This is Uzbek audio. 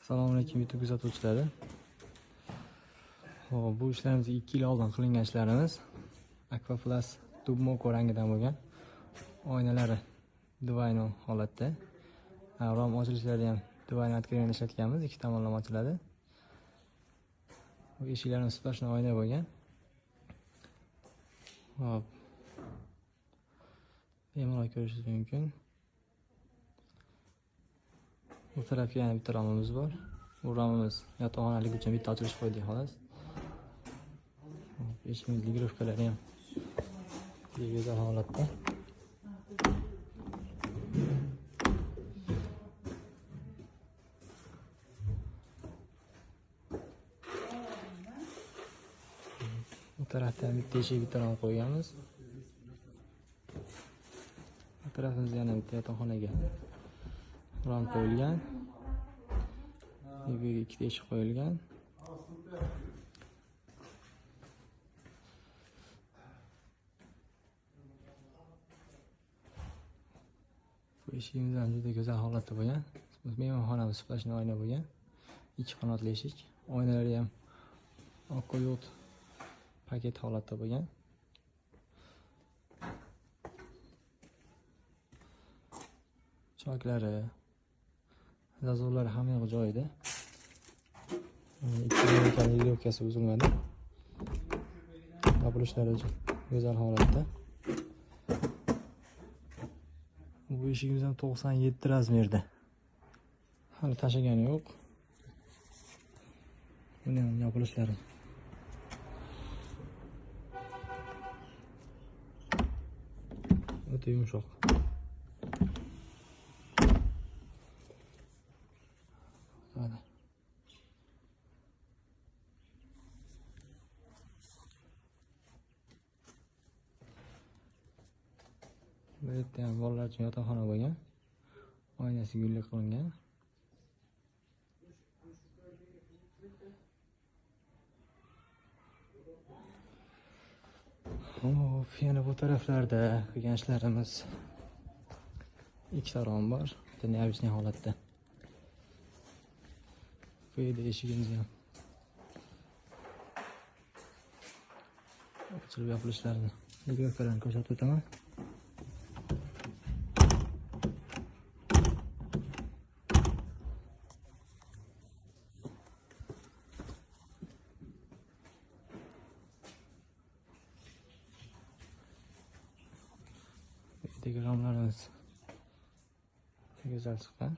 Assalomu alaykum YouTube kuzatuvchilari. Hop, bu ishlarimiz 2 yil oldin qilingan ishlarimiz. Aquaplus Tubmoco rangidan bo'lgan. Oynalari Divino holatda. Rom ochilishlari ham Divino открывение ishlatganmiz. Ikki tomonlama ochiladi. Bu eshiklarimiz splashli oyna bo'lgan. Hop. Bemalol ko'rishingiz mumkin. Bu tarafga yana bitta romimiz bor. Bu romimiz yotoqxonalik uchun bitta ochilish qo'ydik xolos. Eshikimiz ligirovkalari ham go'zal holatda. Bu tarafda ham bitta eshik, bitta rom qo'yganmiz. Bu tarafimizda yana bitta yotoqxonaga rom qo'yilgan. Bu ikkita eshik qo'yilgan. Bu eshigimiz ham juda go'zal holatda bo'lgan. Mehmonxonamiz splashli oyna bo'lgan. Ikki qanotli eshik. Oynalari ham oq-ko'yot paket holatda bo'lgan. Choklari, zazovlari hamma yoq joyida. Ikki ligirovkasi buzilmadi. Yopilishlari go'zal holatda. Bu eshigimiz ham 97 razmerda. Hali tashagani yo'q. Buni ham yopilishlari o'ta yumshoq. Mana. Bu yerda ham bolalar uchun yotoqxona bo'lgan. Oynasi gullik qilingan. Hop, yana bu taraflarda qilgan ishlarimiz ikkita rom bor. Neobisniy holatda. Bu yerda eshigimiz ham ochilib yopilishlarini ligirovkalarni ko'rsatib o'taman. Romlarimiz go'zal chiqqan.